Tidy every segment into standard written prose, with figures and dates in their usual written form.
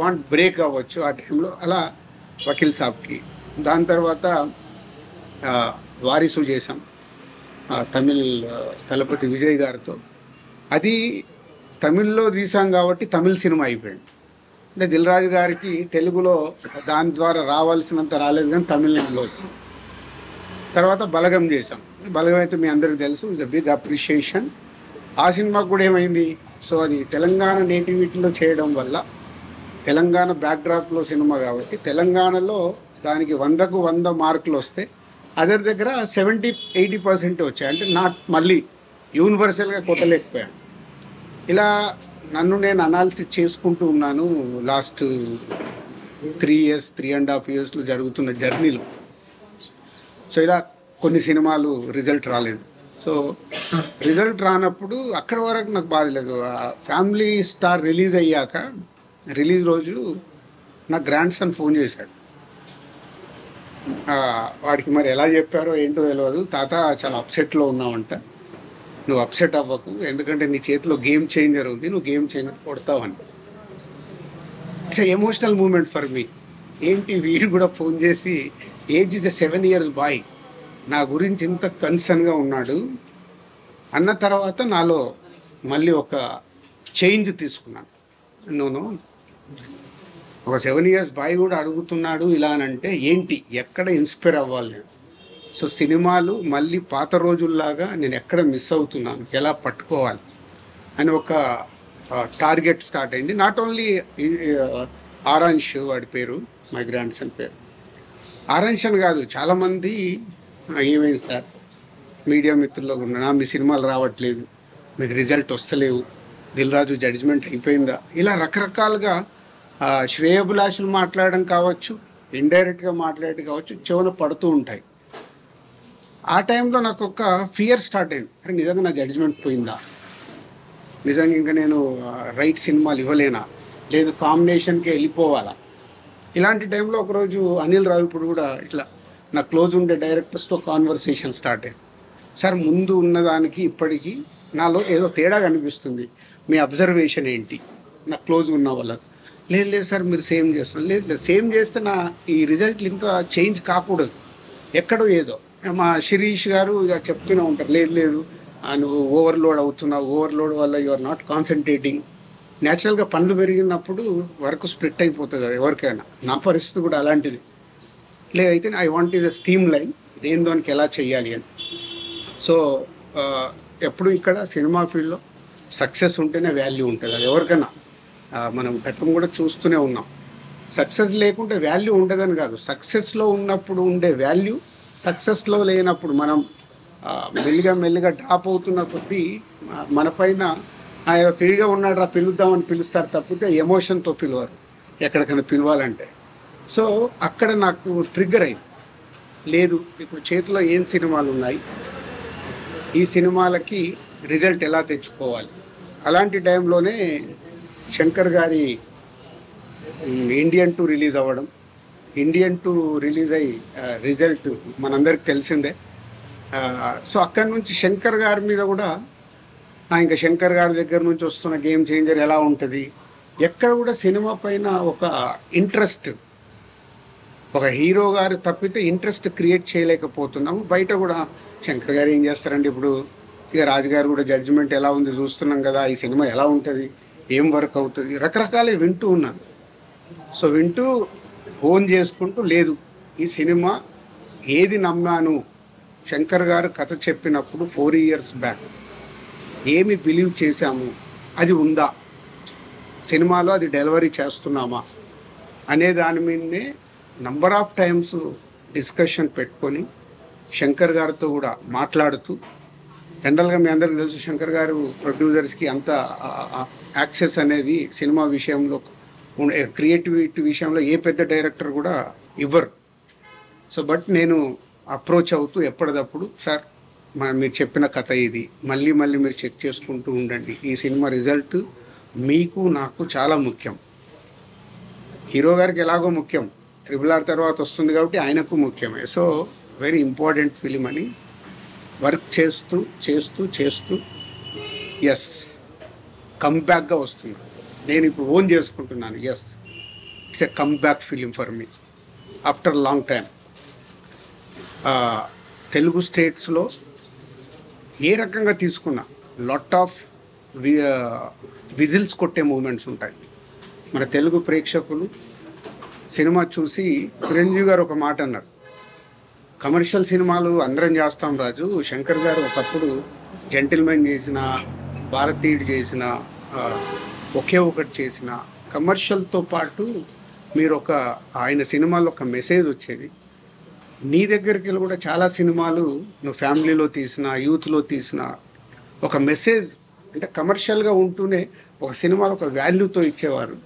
Want break అవ్వచ్చు ఆ టైంలో, అలా వకీల్ సాబ్కి. దాని తర్వాత వారిసు చేశాం తమిళ్ తలపతి విజయ్ గారితో. అది తమిళ్లో తీసాం కాబట్టి తమిళ్ సినిమా అయిపోయింది. అంటే దిల్ రాజు గారికి తెలుగులో దాని ద్వారా రావాల్సినంత రాలేదు, కానీ తమిళనాడులో వచ్చింది. తర్వాత బలగం చేశాం. బలగం అయితే మీ అందరికీ తెలుసు, ఇట్స్ అ బిగ్ అప్రిషియేషన్. ఆ సినిమాకు కూడా ఏమైంది, సో అది తెలంగాణ నేటివిటీలో చేయడం వల్ల, తెలంగాణ బ్యాక్డ్రాప్లో సినిమా కాబట్టి తెలంగాణలో దానికి 100కు 100 మార్కులు వస్తే అదర్ దగ్గర 70-80% వచ్చాయి. అంటే నాట్ మళ్ళీ యూనివర్సల్గా కొట్టలేకపోయాను. ఇలా నన్ను నేను అనాలిసిస్ చేసుకుంటూ ఉన్నాను లాస్ట్ 3.5 yearsలో జరుగుతున్న జర్నీలో. సో ఇలా కొన్ని సినిమాలు రిజల్ట్ రాలేదు. సో రిజల్ట్ రానప్పుడు అక్కడ వరకు నాకు బాధ లేదు. ఫ్యామిలీ స్టార్ రిలీజ్ అయ్యాక, రిలీజ్ రోజు నా గ్రాండ్ సన్ ఫోన్ చేశాడు. వాడికి మరి ఎలా చెప్పారో ఏంటో తెలియదు, తాత చాలా అప్సెట్లో ఉన్నావంట, నువ్వు అప్సెట్ అవ్వకు, ఎందుకంటే నీ చేతిలో గేమ్ చేంజర్ ఉంది, నువ్వు గేమ్ చేంజర్ కొడతావని. It's emotional moment for me. ఏంటి వీడు కూడా ఫోన్ చేసి, ఏజ్ ఇస్ 7 years బాయ్, నా గురించి ఇంత కన్సర్న్గా ఉన్నాడు అన్న తర్వాత నాలో మళ్ళీ ఒక చేంజ్ తీసుకున్నాను. నోను, ఒక 7 years బాయ్ కూడా అడుగుతున్నాడు ఇలా అని అంటే ఏంటి, ఎక్కడ ఇన్స్పైర్ అవ్వాలి నేను. సో సినిమాలు మళ్ళీ పాత రోజుల్లాగా నేను ఎక్కడ మిస్ అవుతున్నాను, ఎలా పట్టుకోవాలి అని ఒక టార్గెట్ స్టార్ట్ అయింది. నాట్ ఓన్లీ ఆరాంష్, వాడి పేరు, మై గ్రాండ్ సన్ పేరు ఆరాంష్ అని కాదు, చాలామంది ఏమైంది సార్ మీడియా మిత్రుల్లో ఉన్నా, మీ సినిమాలు రావట్లేదు, మీకు రిజల్ట్ వస్తలేవు, దిల్ రాజు జడ్జిమెంట్ అయిపోయిందా, ఇలా రకరకాలుగా శ్రేయోభిలాషులు మాట్లాడడం కావచ్చు, ఇండైరెక్ట్గా మాట్లాడడం కావచ్చు, చెవున పడుతూ ఉంటాయి. ఆ టైంలో నాకు ఒక ఫియర్ స్టార్ట్ అయింది, అరే నిజంగా నా జడ్జిమెంట్ పోయిందా, నిజంగా ఇంకా నేను రైట్ సినిమాలు ఇవ్వలేనా, లేదు కాంబినేషన్కి వెళ్ళిపోవాలా. ఇలాంటి టైంలో ఒకరోజు అనిల్ రావిపూడి కూడా ఇట్లా నా క్లోజ్ ఉండే డైరెక్టర్స్తో కాన్వర్సేషన్ స్టార్ట్ అయింది. సార్ ముందు ఉన్నదానికి ఇప్పటికీ నాలో ఏదో తేడా కనిపిస్తుంది, మీ అబ్జర్వేషన్ ఏంటి, నా క్లోజ్ ఉన్న వాళ్ళకి. లేదు లేదు సార్ మీరు సేమ్ చేస్తున్నారు, లేదు సేమ్ చేస్తే నా ఈ రిజల్ట్లు ఇంకా చేంజ్ కాకూడదు, ఎక్కడో ఏదో. మా శిరీష్ గారు ఇక చెప్తూనే ఉంటారు, లేదు లేదు నువ్వు ఓవర్లోడ్ అవుతున్నావు, ఓవర్లోడ్ వల్ల యు ఆర్ నాట్ కాన్సన్ట్రేటింగ్. న్యాచురల్గా పనులు పెరిగినప్పుడు వర్క్ స్ప్లిట్ అయిపోతుంది అది ఎవరికైనా, నా పరిస్థితి కూడా అలాంటిది. లేదైతే I want is a steam line, దేని దానికి ఎలా చెయ్యాలి అని. సో ఎప్పుడు ఇక్కడ సినిమా ఫీల్డ్లో సక్సెస్ ఉంటేనే వాల్యూ ఉంటుంది, అది ఎవరికైనా. మనం గతం కూడా చూస్తూనే ఉన్నాం, సక్సెస్ లేకుంటే వాల్యూ ఉండదని కాదు, సక్సెస్లో ఉన్నప్పుడు ఉండే వాల్యూ సక్సెస్లో లేనప్పుడు మనం మెల్లిగా డ్రాప్ అవుతున్న కొద్దీ మన పైన ఆయన ఫ్రీగా ఉన్నాడు రా పిలుద్దామని పిలుస్తారు తప్పితే ఎమోషన్తో పిలవరు ఎక్కడికైనా పిలవాలంటే. సో అక్కడ నాకు ట్రిగ్గర్ అయింది, లేదు ఇప్పుడు చేతిలో ఏం సినిమాలు ఉన్నాయి, ఈ సినిమాలకి రిజల్ట్ ఎలా తెచ్చుకోవాలి. అలాంటి టైంలోనే శంకర్ గారి ఇండియన్ 2 రిలీజ్ అవ్వడం, ఇండియన్ 2 రిలీజ్ అయ్యి రిజల్ట్ మనందరికి తెలిసిందే. సో అక్కడి నుంచి శంకర్ గారి మీద కూడా ఇంకా శంకర్ గారి దగ్గర నుంచి వస్తున్న గేమ్ చేంజర్ ఎలా ఉంటుంది, ఎక్కడ కూడా సినిమా పైన ఒక ఇంట్రెస్ట్, ఒక హీరో గారు తప్పితే ఇంట్రెస్ట్ క్రియేట్ చేయలేకపోతున్నాము. బయట కూడా శంకర్ గారు ఏం చేస్తారంటే ఇప్పుడు ఇక రాజుగారు కూడా జడ్జిమెంట్ ఎలా ఉంది చూస్తున్నాం కదా, ఈ సినిమా ఎలా ఉంటుంది, ఏం వర్క్ అవుతుంది, రకరకాలే వింటూ ఉన్నాను. సో వింటూ ఓన్ చేసుకుంటూ, లేదు ఈ సినిమా ఏది నమ్మాను, శంకర్ గారు కథ చెప్పినప్పుడు 4 years బ్యాక్ ఏమి బిలీవ్ చేశాము అది ఉందా, సినిమాలో అది డెలివరీ చేస్తున్నామా అనే దాని మీదనే నంబర్ ఆఫ్ టైమ్స్ డిస్కషన్ పెట్టుకొని శంకర్ గారితో కూడా మాట్లాడుతూ, జనరల్గా మీ అందరికీ తెలుసు శంకర్ గారు ప్రొడ్యూసర్స్కి అంత యాక్సెస్ అనేది సినిమా విషయంలో, క్రియేటివిటీ విషయంలో ఏ పెద్ద డైరెక్టర్ కూడా ఇవ్వరు. సో బట్ నేను అప్రోచ్ అవుతూ ఎప్పటికప్పుడు, సార్ మీరు చెప్పిన కథ ఇది, మళ్ళీ మీరు చెక్ చేసుకుంటూ ఉండండి, ఈ సినిమా రిజల్ట్ మీకు నాకు చాలా ముఖ్యం, హీరో గారికి ఎలాగో ముఖ్యం, RRR తర్వాత వస్తుంది కాబట్టి ఆయనకు ముఖ్యమే. సో వెరీ ఇంపార్టెంట్ ఫిలిం అని వర్క్ చేస్తూ చేస్తూ చేస్తూ ఎస్ కంబ్యాక్గా వస్తుంది. నేను ఇప్పుడు ఓన్ చేసుకుంటున్నాను, yes it's a comeback film for me after long time. Telugu స్టేట్స్లో ఏ రకంగా తీసుకున్నా లాట్ ఆఫ్ విజిల్స్ కొట్టే మూమెంట్స్ ఉంటాయి. మన తెలుగు ప్రేక్షకులు సినిమా చూసి చిరంజీవి గారు ఒక మాట అన్నారు, కమర్షియల్ సినిమాలు అందరం చేస్తాం రాజు, శంకర్ గారు ఒకప్పుడు జెంటిల్మెన్ చేసిన, భారతీయుడు చేసిన, ఒకే ఒకటి చేసిన, కమర్షియల్తో పాటు మీరు ఆయన సినిమాలో ఒక మెసేజ్ వచ్చేది. నీ దగ్గరికి వెళ్ళి కూడా చాలా సినిమాలు నువ్వు ఫ్యామిలీలో తీసిన, యూత్లో తీసిన ఒక మెసేజ్ అంటే కమర్షియల్గా ఉంటూనే ఒక సినిమాలో ఒక వాల్యూతో ఇచ్చేవారు.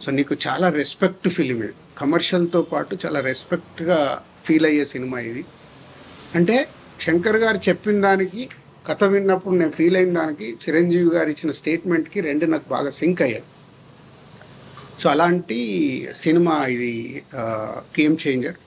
సో నీకు చాలా రెస్పెక్ట్ ఫిలిం ఇది, కమర్షియల్తో పాటు చాలా రెస్పెక్ట్గా ఫీల్ అయ్యే సినిమా ఇది. అంటే శంకర్ గారు చెప్పిన దానికి, కథ విన్నప్పుడు నేను ఫీల్ అయిన దానికి, చిరంజీవి గారు ఇచ్చిన స్టేట్మెంట్కి రెండు నాకు బాగా సింక్ అయ్యాయి. సో అలాంటి సినిమా ఇది, గేమ్ చేంజర్.